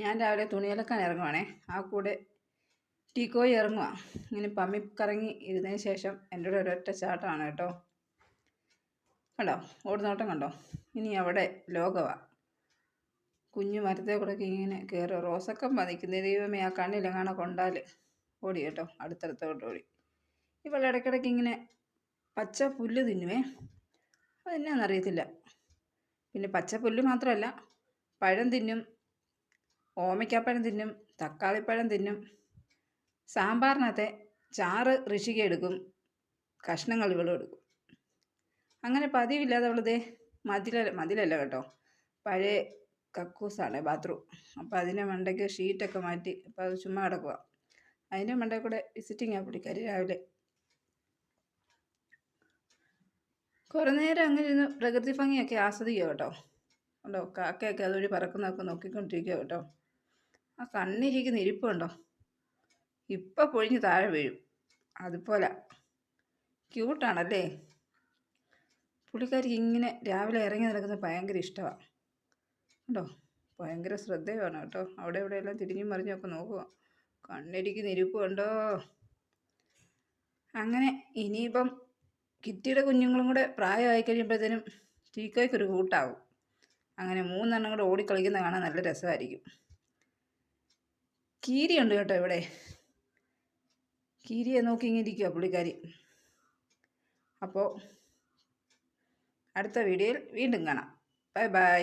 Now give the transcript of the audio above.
ഞാൻ രാവിലെ തുണിയലക്കാൻ ഇറങ്ങുവാണേ. ആ കൂടെ ടീക്കോയി ഇറങ്ങുക. ഇങ്ങനെ പമ്മി കറങ്ങി ഇരുന്നതിന് ശേഷം എൻ്റെ കൂടെ ഒരൊറ്റ ചാട്ടമാണ് കേട്ടോ. കണ്ടോ, ഓടുന്നോട്ടം കണ്ടോ. ഇനി അവിടെ ലോകമാണ്. കുഞ്ഞു മരത്തെ കൂടെയൊക്കെ ഇങ്ങനെ കയറുക. റോസക്കം നിൽക്കുന്നത്. ദൈവമേ, ആ കണ്ണിലെങ്ങാണോ കൊണ്ടാൽ ഓടി കേട്ടോ, അടുത്തടുത്തോട്ട് ഓടി. ഇവൾ ഇടയ്ക്കിടയ്ക്ക് ഇങ്ങനെ പച്ച പുല്ല് തിന്നുവേ. അതെന്നാന്നറിയത്തില്ല. പിന്നെ പച്ച പുല്ല് മാത്രമല്ല, പഴം തിന്നും, ഓമയ്ക്കാപ്പഴം തിന്നും, തക്കാളിപ്പഴം തിന്നും. സാമ്പാറിനകത്തെ ചാറ് ഋഷിക എടുക്കും, കഷ്ണങ്ങൾ ഇവളും എടുക്കും. അങ്ങനെ പതിവില്ലാതെ അവളതേ മതിലല്ല കേട്ടോ, പഴയ കക്കൂസാണ് ബാത്റൂം. അപ്പോൾ അതിൻ്റെ മണ്ടയ്ക്ക് ഷീറ്റൊക്കെ മാറ്റി. അപ്പോൾ അത് ചുമ്മാ കിടക്കുക. അതിൻ്റെ മണ്ടയിൽ കൂടെ വിസിറ്റിംഗ് ആ പുള്ളിക്കാരി രാവിലെ. കുറേ നേരം അങ്ങനെ ഇരുന്ന് പ്രകൃതി ഭംഗിയൊക്കെ ആസ്വദിക്കുക കേട്ടോ. ഉണ്ടോ, കാക്കയൊക്കെ അതുവഴി പറക്കുന്നതൊക്കെ നോക്കിക്കൊണ്ടിരിക്കുക കേട്ടോ. ആ കണ്ണിരിക്കുന്ന ഇരിപ്പ് കണ്ടോ, ഇപ്പം പൊഴിഞ്ഞ് താഴെ വീഴും. അതുപോലെ ക്യൂട്ടാണല്ലേ. പുള്ളിക്കാരിക്ക് ഇങ്ങനെ രാവിലെ ഇറങ്ങി നടക്കുന്നത് ഭയങ്കര ഇഷ്ടമാണ് കേട്ടോ. ഭയങ്കര ശ്രദ്ധയാണ് കേട്ടോ. അവിടെ ഇവിടെയെല്ലാം തിരിഞ്ഞും മറിഞ്ഞൊക്കെ നോക്കുക. കണ്ണിരിക്കുന്ന ഇരിപ്പ് കണ്ടോ. അങ്ങനെ ഇനിയിപ്പം കിറ്റിയുടെ കുഞ്ഞുങ്ങളും കൂടെ പ്രായമായി കഴിയുമ്പോഴത്തേനും ടീക്കോയ്ക്കൊരു കൂട്ടാവും. അങ്ങനെ 3 എണ്ണം കൂടെ ഓടിക്കളിക്കുന്ന കാണാൻ നല്ല രസമായിരിക്കും. കീരിയുണ്ട് കേട്ടോ ഇവിടെ. കീരിയെ നോക്കി ഇങ്ങനെ ഇരിക്കുക പുള്ളിക്കാരി. അപ്പോൾ അടുത്ത വീഡിയോയിൽ വീണ്ടും കാണാം. Bye bye.